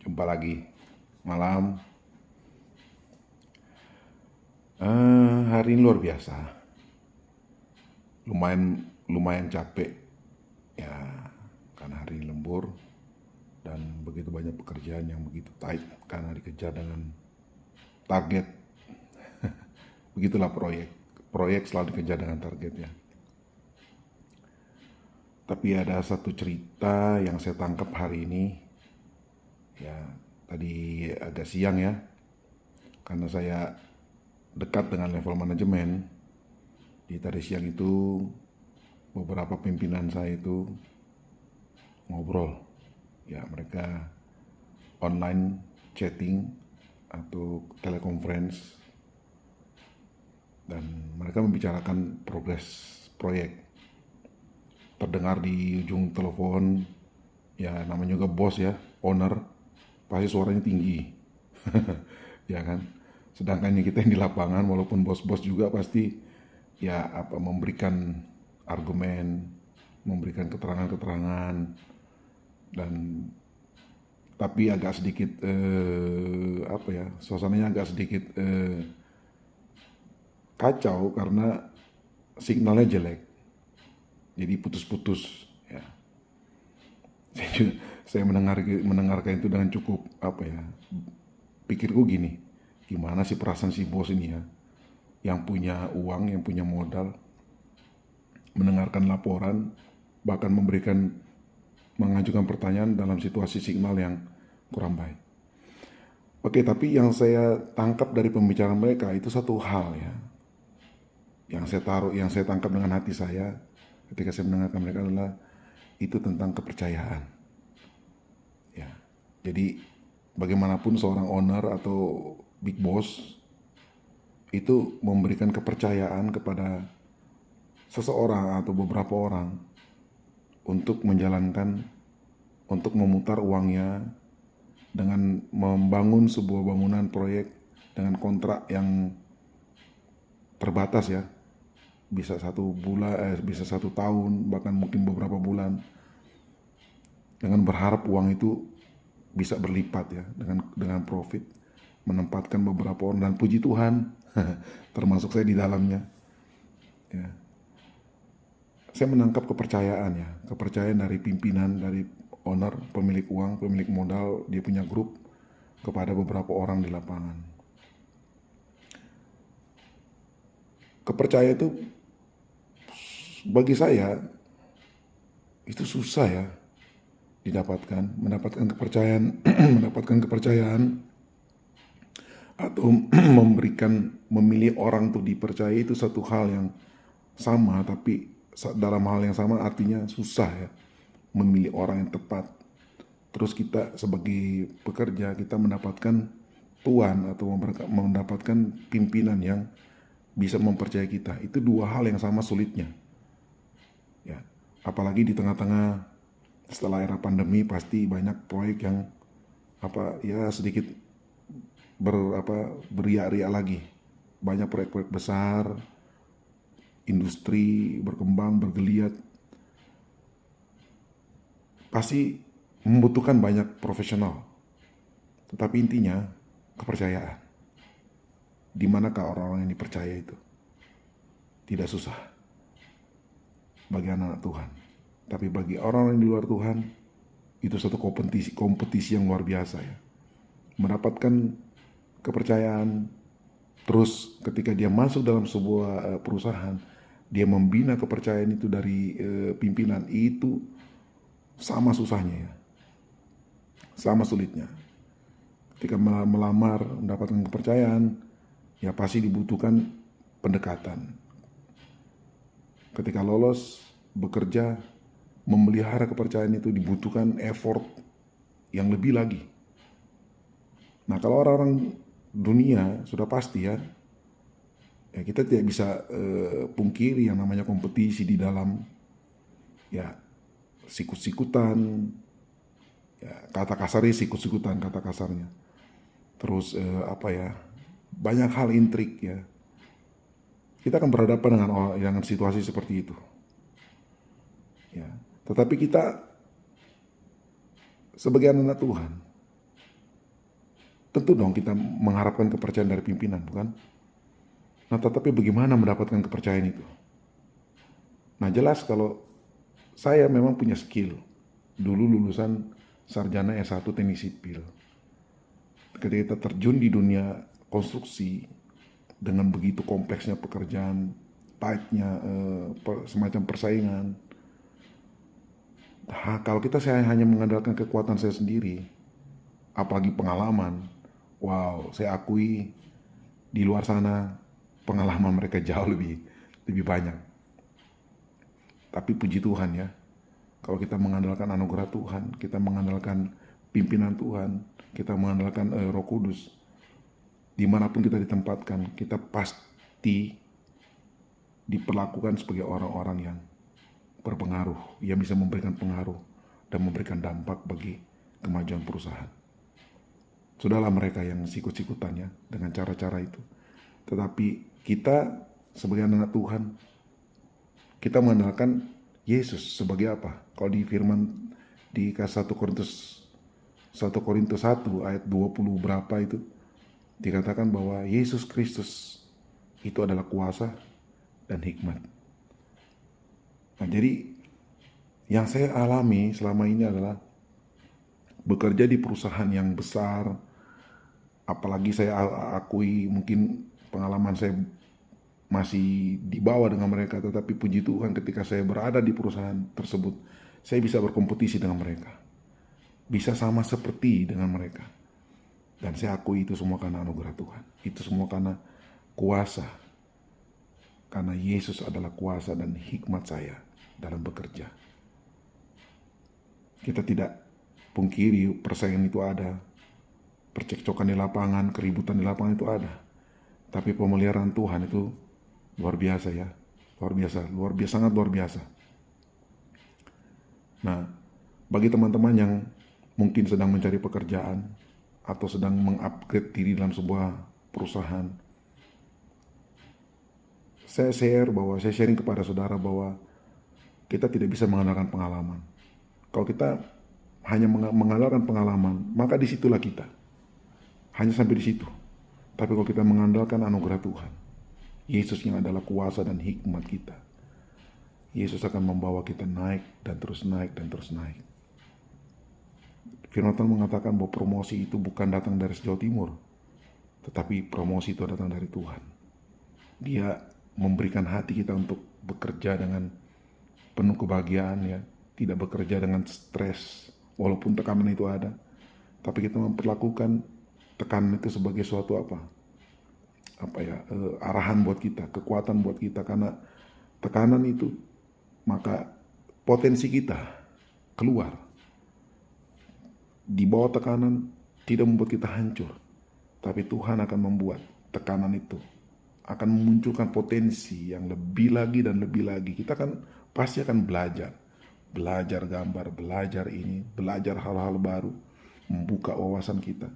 Jumpa lagi malam. Hari ini luar biasa. Lumayan lumayan capek ya, karena hari ini lembur dan begitu banyak pekerjaan yang begitu tight karena dikejar dengan target. Begitulah proyek. Proyek selalu dikejar dengan targetnya. Tapi ada satu cerita yang saya tangkap hari ini. Ya, tadi agak siang ya, karena saya dekat dengan level manajemen. Di tadi siang itu beberapa pimpinan saya itu ngobrol. Ya, mereka online chatting atau teleconference dan mereka membicarakan progres proyek. Terdengar di ujung telepon, ya namanya juga bos ya, owner, pasti suaranya tinggi. Ya kan? Sedangkan kita yang di lapangan, walaupun bos-bos juga pasti ya memberikan argumen, memberikan keterangan-keterangan, dan tapi agak sedikit suasananya agak sedikit kacau karena signalnya jelek, jadi putus-putus ya. Saya mendengarkan itu dengan cukup pikirku gini, gimana sih perasaan si bos ini ya, yang punya uang, yang punya modal, mendengarkan laporan, bahkan mengajukan pertanyaan dalam situasi signal yang kurang baik. Oke, tapi yang saya tangkap dari pembicaraan mereka itu satu hal ya, yang saya tangkap dengan hati saya ketika saya mendengarkan mereka adalah itu tentang kepercayaan. Ya, jadi bagaimanapun seorang owner atau big boss itu memberikan kepercayaan kepada seseorang atau beberapa orang untuk untuk memutar uangnya dengan membangun sebuah bangunan proyek dengan kontrak yang terbatas ya, bisa 1 bulan, bisa 1 tahun, bahkan mungkin beberapa bulan, dengan berharap uang itu bisa berlipat ya, dengan profit, menempatkan beberapa orang, dan puji Tuhan termasuk saya di dalamnya ya. Saya menangkap kepercayaan dari pimpinan, dari owner, pemilik uang, pemilik modal, dia punya grup kepada beberapa orang di lapangan. Kepercayaan itu bagi saya itu susah ya mendapatkan kepercayaan, mendapatkan kepercayaan atau memilih orang untuk dipercaya itu satu hal yang sama, tapi dalam hal yang sama artinya susah ya memilih orang yang tepat. Terus kita sebagai pekerja, kita mendapatkan tuan atau mendapatkan pimpinan yang bisa mempercayai kita. Itu dua hal yang sama sulitnya. Ya, apalagi di tengah-tengah setelah era pandemi pasti banyak proyek yang sedikit beriak-riak lagi. Banyak proyek-proyek besar, industri berkembang, bergeliat. Pasti membutuhkan banyak profesional. Tetapi intinya kepercayaan. Di manakah orang-orang yang dipercaya itu? Tidak susah bagi anak-anak Tuhan. Tapi bagi orang-orang yang di luar Tuhan, itu satu kompetisi yang luar biasa ya. Mendapatkan kepercayaan, terus ketika dia masuk dalam sebuah perusahaan, dia membina kepercayaan itu dari pimpinan, itu sama susahnya ya, sama sulitnya. Ketika melamar mendapatkan kepercayaan, ya pasti dibutuhkan pendekatan. Ketika lolos bekerja, memelihara kepercayaan itu dibutuhkan effort yang lebih lagi. Nah, kalau orang-orang dunia sudah pasti ya kita tidak bisa pungkiri yang namanya kompetisi di dalam ya, sikut-sikutan ya, kata kasarnya sikut-sikutan kata kasarnya. Terus banyak hal intrik ya. Kita akan berhadapan dengan situasi seperti itu ya. Tetapi kita sebagai anak Tuhan tentu dong kita mengharapkan kepercayaan dari pimpinan, bukan? Nah, tetapi bagaimana mendapatkan kepercayaan itu? Nah, jelas kalau saya memang punya skill. Dulu lulusan sarjana S1 teknik sipil. Ketika kita terjun di dunia konstruksi dengan begitu kompleksnya pekerjaan, tightnya semacam persaingan. Kalau saya hanya mengandalkan kekuatan saya sendiri, apalagi pengalaman, wow, saya akui di luar sana pengalaman mereka jauh lebih banyak. Tapi puji Tuhan ya, kalau kita mengandalkan anugerah Tuhan, kita mengandalkan pimpinan Tuhan, kita mengandalkan Roh Kudus, dimanapun kita ditempatkan, kita pasti diperlakukan sebagai orang-orang yang berpengaruh, yang bisa memberikan pengaruh dan memberikan dampak bagi kemajuan perusahaan. Sudahlah mereka yang sikut-sikutannya dengan cara-cara itu. Tetapi kita sebagai anak Tuhan, kita mengandalkan Yesus sebagai apa? Kalau di firman di 1 Korintus 1 ayat 20 berapa itu dikatakan bahwa Yesus Kristus itu adalah kuasa dan hikmat. Nah, jadi yang saya alami selama ini adalah bekerja di perusahaan yang besar, apalagi saya akui mungkin pengalaman saya masih di bawah dengan mereka, tetapi puji Tuhan ketika saya berada di perusahaan tersebut, saya bisa berkompetisi dengan mereka, bisa sama seperti dengan mereka. Dan saya akui itu semua karena anugerah Tuhan, itu semua karena kuasa, karena Yesus adalah kuasa dan hikmat saya dalam bekerja. Kita tidak pungkiri persaingan itu ada, percekcokan di lapangan, keributan di lapangan itu ada. Tapi pemeliharaan Tuhan itu luar biasa ya, sangat luar biasa. Nah, bagi teman-teman yang mungkin sedang mencari pekerjaan atau sedang mengupgrade diri dalam sebuah perusahaan, saya sharing kepada saudara bahwa kita tidak bisa mengandalkan pengalaman. Kalau kita hanya mengandalkan pengalaman, maka disitulah kita. Hanya sampai di situ. Tapi kalau kita mengandalkan anugerah Tuhan, Yesus yang adalah kuasa dan hikmat kita, Yesus akan membawa kita naik dan terus naik dan terus naik. Firman Tuhan mengatakan bahwa promosi itu bukan datang dari sejauh timur, tetapi promosi itu datang dari Tuhan. Dia memberikan hati kita untuk bekerja dengan penuh kebahagiaan ya, tidak bekerja dengan stres walaupun tekanan itu ada, tapi kita memperlakukan tekanan itu sebagai suatu arahan buat kita, kekuatan buat kita, karena tekanan itu maka potensi kita keluar. Di bawah tekanan tidak membuat kita hancur, tapi Tuhan akan membuat tekanan itu akan memunculkan potensi yang lebih lagi dan lebih lagi. Kita kan pasti akan belajar gambar, belajar ini, belajar hal-hal baru, membuka wawasan kita.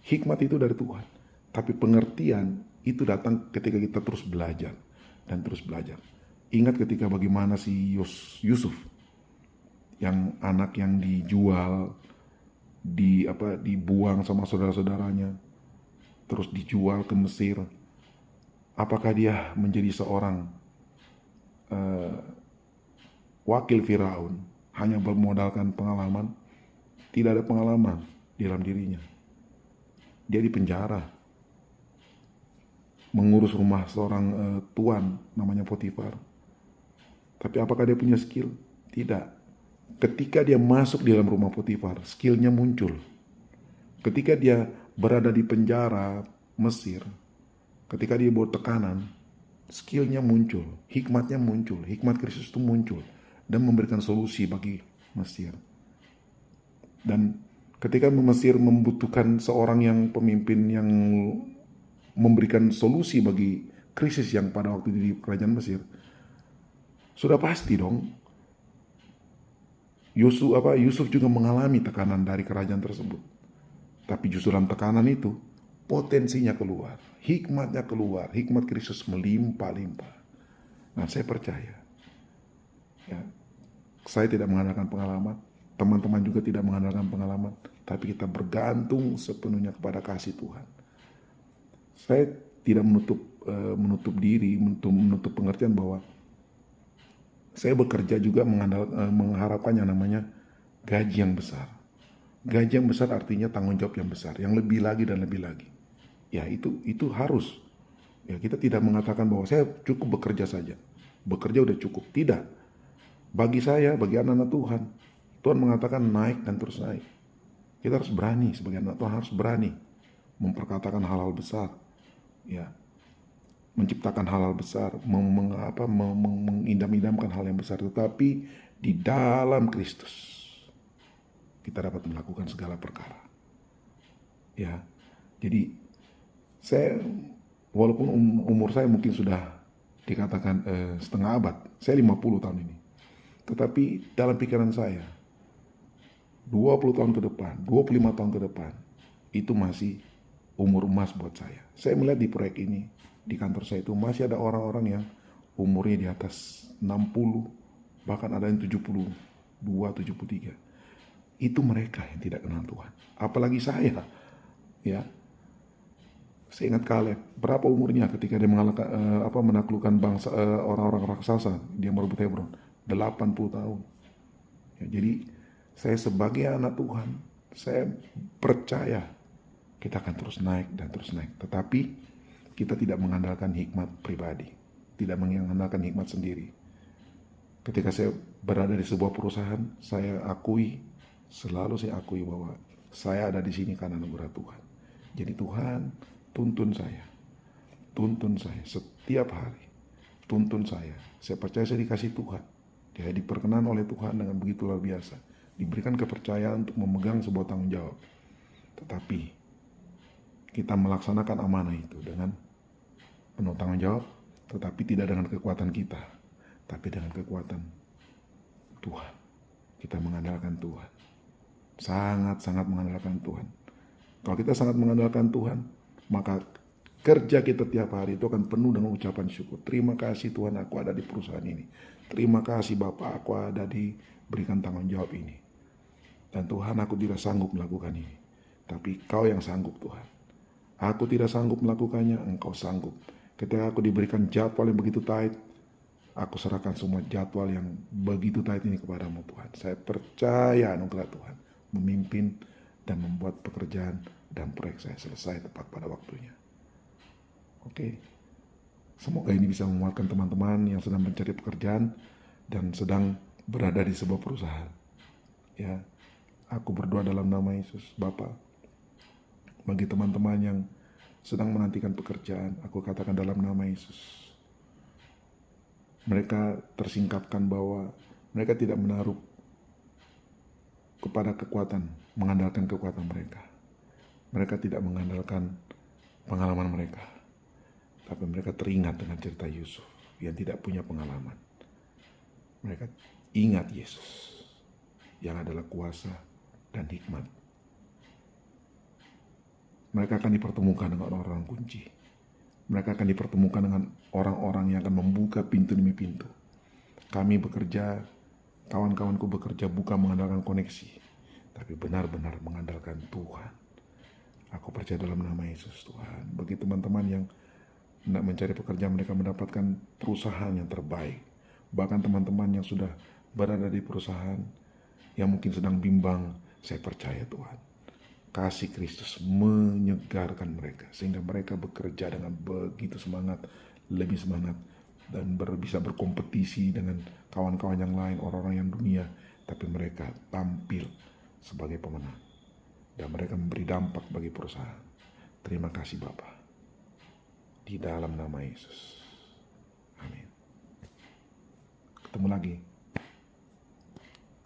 Hikmat itu dari Tuhan, tapi pengertian itu datang ketika kita terus belajar dan terus belajar. Ingat ketika bagaimana si Yusuf, yang anak yang dijual, dibuang sama saudara-saudaranya, terus dijual ke Mesir. Apakah dia menjadi seorang wakil Firaun hanya bermodalkan pengalaman? Tidak ada pengalaman di dalam dirinya. Dia di penjara, mengurus rumah seorang tuan namanya Potifar. Tapi apakah dia punya skill? Tidak. Ketika dia masuk di dalam rumah Potifar, skillnya muncul. Ketika dia berada di penjara Mesir, ketika dia bawa tekanan, skillnya muncul, hikmatnya muncul, hikmat Kristus itu muncul dan memberikan solusi bagi Mesir. Dan ketika Mesir membutuhkan seorang yang pemimpin yang memberikan solusi bagi krisis yang pada waktu itu di kerajaan Mesir, sudah pasti dong Yusuf juga mengalami tekanan dari kerajaan tersebut. Tapi justru dalam tekanan itu potensinya keluar, hikmatnya keluar, hikmat Kristus melimpah-limpah. Nah, saya percaya ya, saya tidak mengandalkan pengalaman, teman-teman juga tidak mengandalkan pengalaman, tapi kita bergantung sepenuhnya kepada kasih Tuhan. Saya tidak menutup diri, menutup pengertian bahwa saya bekerja juga mengharapkan yang namanya gaji yang besar. Gaji yang besar artinya tanggung jawab yang besar, yang lebih lagi dan lebih lagi. Ya itu harus. Ya kita tidak mengatakan bahwa saya cukup bekerja saja. Bekerja udah cukup. Tidak. Bagi saya, bagi anak-anak Tuhan, Tuhan mengatakan naik dan terus naik. Kita harus berani sebagai anak Tuhan, harus berani memperkatakan hal-hal besar. Ya, menciptakan hal-hal besar, mengidam-idamkan hal yang besar, tetapi di dalam Kristus kita dapat melakukan segala perkara. Ya, jadi saya walaupun umur saya mungkin sudah dikatakan setengah abad, saya 50 tahun ini, tetapi dalam pikiran saya 20 tahun ke depan, 25 tahun ke depan itu masih umur emas buat saya. Saya melihat di proyek ini, di kantor saya itu masih ada orang-orang yang umurnya di atas 60, bahkan ada yang 72, 73. Itu mereka yang tidak kenal Tuhan. Apalagi saya, ya. Saya ingat Kaleb, berapa umurnya ketika dia menaklukkan bangsa orang-orang raksasa, dia merebut Hebron, 80 tahun. Ya, jadi saya sebagai anak Tuhan, saya percaya kita akan terus naik dan terus naik. Tetapi kita tidak mengandalkan hikmat pribadi, tidak mengandalkan hikmat sendiri. Ketika saya berada di sebuah perusahaan, selalu saya akui bahwa saya ada di sini karena anugerah Tuhan. Jadi Tuhan tuntun saya setiap hari, tuntun saya. Saya percaya saya dikasih Tuhan, dia diperkenan oleh Tuhan dengan begitu luar biasa, diberikan kepercayaan untuk memegang sebuah tanggung jawab. Tetapi kita melaksanakan amanah itu dengan penuh tanggung jawab, tetapi tidak dengan kekuatan kita, tapi dengan kekuatan Tuhan. Kita mengandalkan Tuhan, sangat-sangat mengandalkan Tuhan. Kalau kita sangat mengandalkan Tuhan, maka kerja kita tiap hari itu akan penuh dengan ucapan syukur. Terima kasih Tuhan, aku ada di perusahaan ini. Terima kasih Bapak, aku ada diberikan tanggung jawab ini. Dan Tuhan, aku tidak sanggup melakukan ini, tapi Kau yang sanggup Tuhan. Aku tidak sanggup melakukannya, Engkau sanggup. Ketika aku diberikan jadwal yang begitu tight, aku serahkan semua jadwal yang begitu tight ini kepadamu Tuhan. Saya percaya anugerah Tuhan memimpin dan membuat pekerjaan dan proyek saya selesai tepat pada waktunya. Oke. Semoga ini bisa menguatkan teman-teman yang sedang mencari pekerjaan dan sedang berada di sebuah perusahaan. Ya, aku berdoa dalam nama Yesus, Bapa. Bagi teman-teman yang sedang menantikan pekerjaan, aku katakan dalam nama Yesus, mereka tersingkapkan bahwa mereka tidak menaruh kepada kekuatan, mengandalkan kekuatan mereka. Mereka tidak mengandalkan pengalaman mereka, tapi mereka teringat dengan cerita Yusuf yang tidak punya pengalaman. Mereka ingat Yesus yang adalah kuasa dan hikmat. Mereka akan dipertemukan dengan orang-orang kunci. Mereka akan dipertemukan dengan orang-orang yang akan membuka pintu demi pintu. Kami bekerja, kawan-kawanku bekerja bukan mengandalkan koneksi, tapi benar-benar mengandalkan Tuhan. Aku percaya dalam nama Yesus Tuhan. Bagi teman-teman yang hendak mencari pekerjaan, mereka mendapatkan perusahaan yang terbaik. Bahkan teman-teman yang sudah berada di perusahaan yang mungkin sedang bimbang, saya percaya Tuhan, kasih Kristus menyegarkan mereka sehingga mereka bekerja dengan begitu semangat, lebih semangat, dan bisa berkompetisi dengan kawan-kawan yang lain, orang-orang yang dunia, tapi mereka tampil sebagai pemenang dan mereka memberi dampak bagi perusahaan. Terima kasih Bapa, di dalam nama Yesus. Amin. Ketemu lagi.